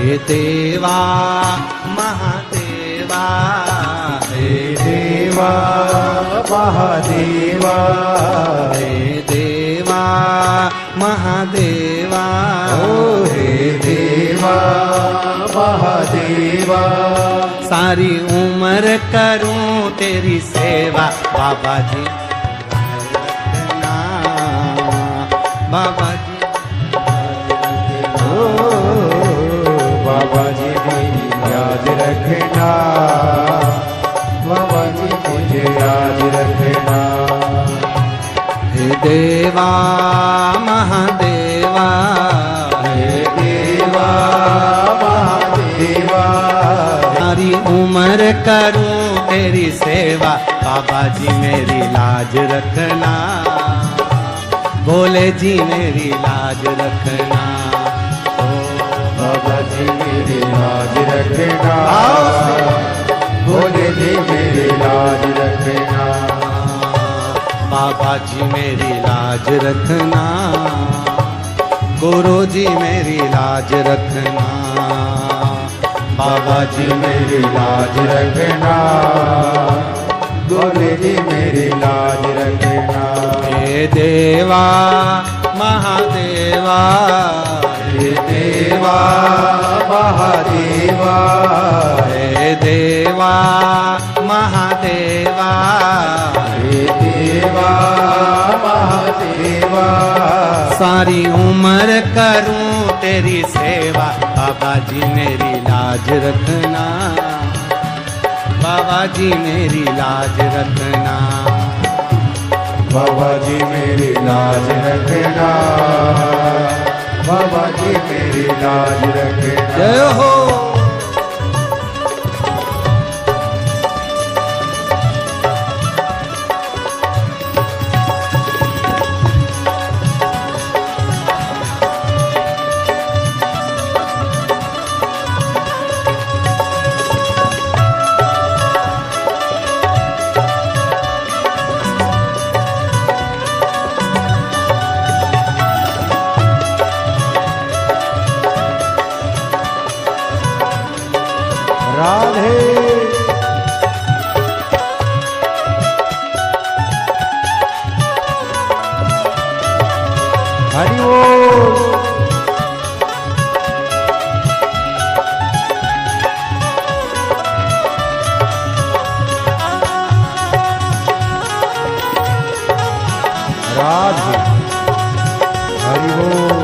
हे देवा महादेवा, हे देवा महादेवा, हे देवा महादेवा, हे देवा महादेवा। सारी उम्र करूं तेरी सेवा बाबा जी, बाबा जी, बाबा जी मेरी याद रखना, बाबा जी मुझे याद रखना। हे देवा महादेवा, हे देवा महादेवा। सारी उम्र करूं तेरी सेवा बाबा जी मेरी लाज रखना, भोले जी मेरी लाज रखना, बाबा जी मेरी लाज रखना, भोले जी मेरी लाज रखना। बाबा जी मेरी लाज रखना, गुरु जी मेरी लाज रखना, बाबा जी मेरी लाज रखना, भोले जी मेरी लाज रखना। हे देवा महादेवा, हे देवा महादेवा, हे देवा महादेवा, हे देवा महादेवा। सारी उम्र करूं तेरी सेवा बाबा जी मेरी लाज रखना, बाबा जी मेरी लाज रखना, बाबा जी मेरी लाज रखना, बाबा जी मेरी लाज रखना। जय हो। राधे हरि बोल। राधे हरि बोल।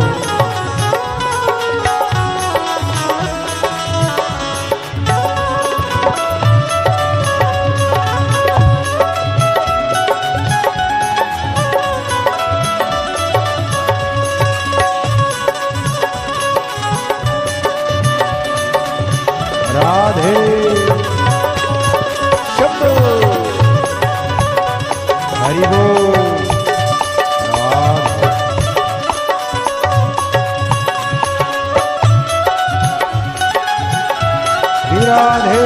राधे शब्द हरि बोल। राधे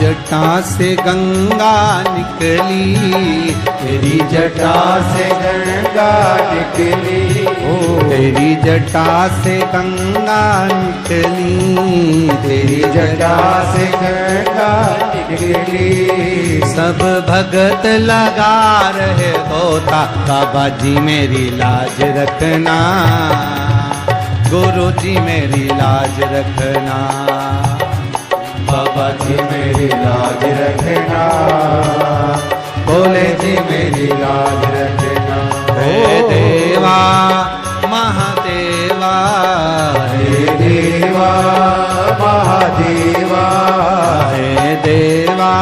जटा से गंगा निकली, तेरी जटा से गंगा निकली, तेरी जटा से गंगा निकली, तेरी जटा से गंगा निकली। सब भगत लगा रहे होता बाबा जी मेरी लाज रखना, गुरु जी मेरी लाज रखना, बाबा जी मेरी लाज रखना, भोले जी मेरी लाज रखना। हे देवा महादेवा, हे देवा महादेवा, हे देवा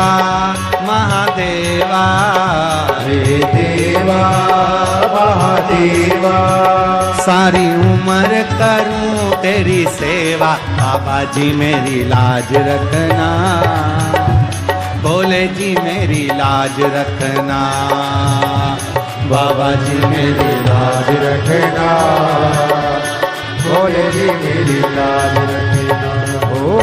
महादेवा, हे देवा महादेवा। सारी उम्र करूं तेरी सेवा बाबा जी मेरी लाज रखना, भोले जी मेरी लाज रखना। बाबा जी मेरी लाज रखना, भोले जी मेरी लाज रखना। ओ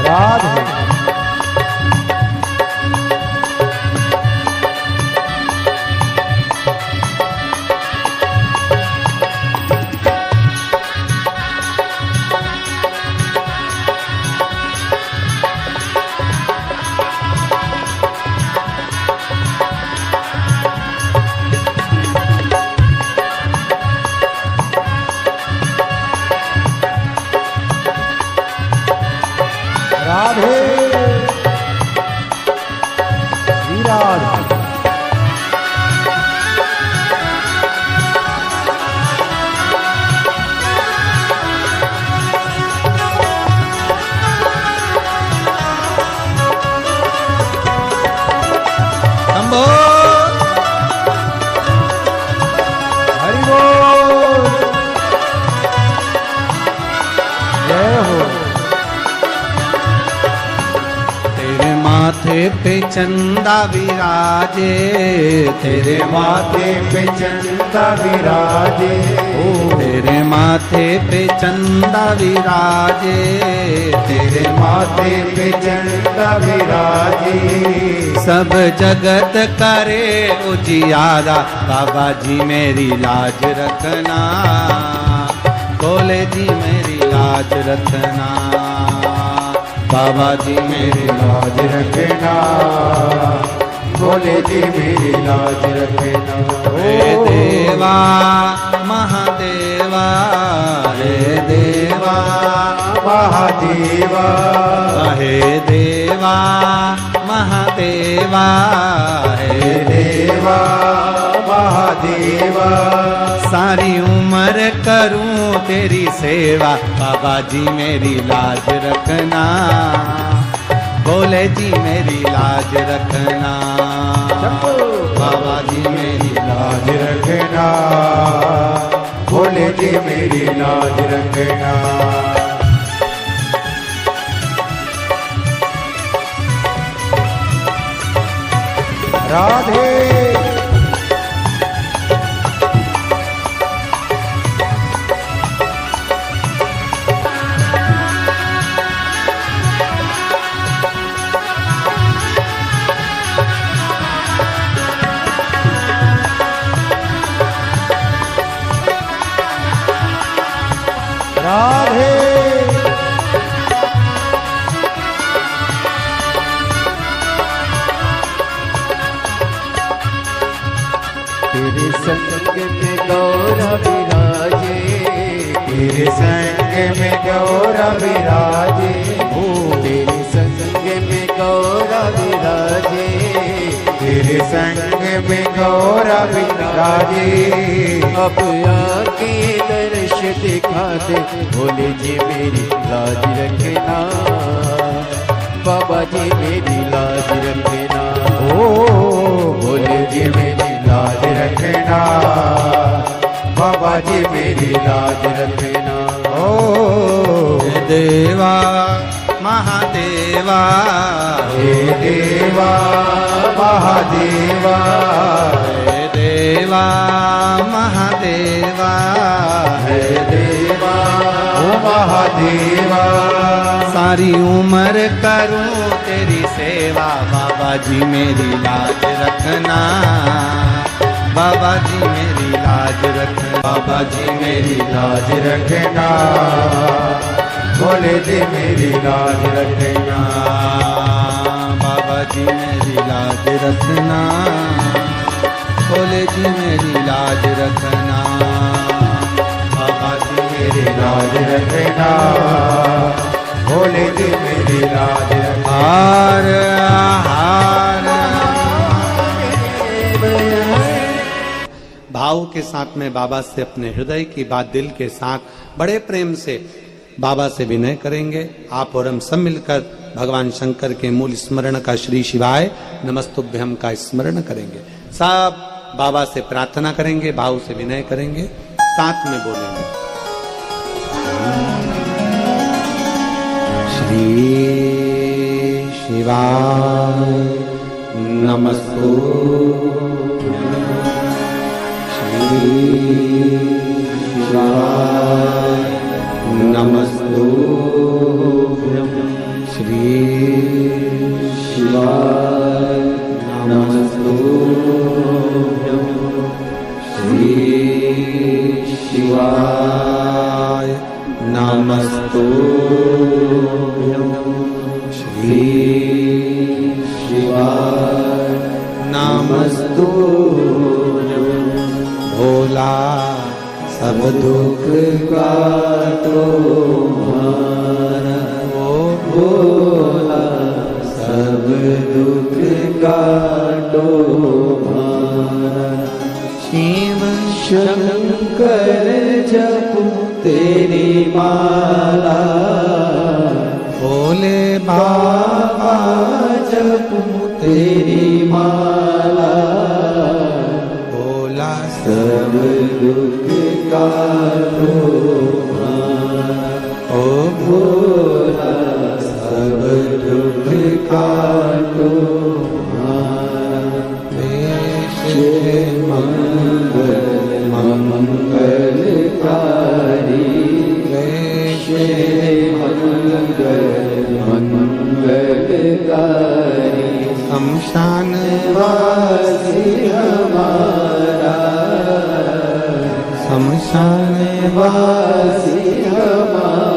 राधे राधे श्री राधे। शंभो हरि बोल, जय हो। तेरे माथे पे चंदा विराजे, तेरे माथे पे चंदा विराजे, तेरे माथे पे चंदा विराजे, तेरे माथे पे चंदा विराजे। सब जगत करे उजियारा, बाबा जी मेरी लाज रखना, भोले जी मेरी लाज रखना, बाबा जी मेरी लाज रखना, भोले जी मेरी लाज रखना। हे देवा महादेवा, हे देवा महादेवा, हे देवा महादेवा, हे देवा महादेवा। सारी उम्र करूं तेरी सेवा, बाबा जी मेरी लाज रखना, भोले जी मेरी लाज रखना, बाबा जी मेरी लाज रखना, भोले जी मेरी लाज रखना। राधे राधे तेरे संग में गौरा विराजे, तेरे संग में गौरा विराजे, तेरे संग में गौरा विराजे, तेरे संग में गौरा विराजे। अब आके दर्श दिखा दे, भोले जी मेरी लाज रखना, बाबा जी मेरी लाज रखना। ओ भोले जी मेरी लाज रखना, बाबा जी मेरी लाज रखना। ओ हे देवा महादेवा, हे देवा महादेवा, हे देवा महादेवा, हे देवा ओ महादेवा। सारी उम्र करूं तेरी सेवा, बाबा जी मेरी लाज रखना, बाबा जी मेरी लाज रखना, बाबा जी मेरी लाज रखना, भोले जी मेरी लाज रखना, बाबा जी मेरी लाज रखना, भोले जी मेरी लाज रखना, बाबा जी मेरी लाज रखना, भोले जी मेरी लाज रखना। हार हार भाव के साथ में बाबा से अपने हृदय की बात दिल के साथ बड़े प्रेम से बाबा से विनय करेंगे। आप और हम सब मिलकर भगवान शंकर के मूल स्मरण का श्री शिवाय नमस्तुभ्यम का स्मरण करेंगे। सब बाबा से प्रार्थना करेंगे, भाव से विनय करेंगे, साथ में बोलेंगे। श्री शिवाय नमस्तु श्री शिवाय नमस्तु श्री शिवाय नमस्तु श्री शिवाय नमस्तु श्री शिवाय नमस्तु भोला सब दुख काटो हमारा ओ भोला सब दुख काटो हमारा शिव शंकर जपो तेरी माला भोले बाबा जपो तेरी माला भोला सब दुख काटो ओ भोला सब दुख काटो मंगलकारी मंगलकारी शमशान वासी हमारा शमशान वासी हमारा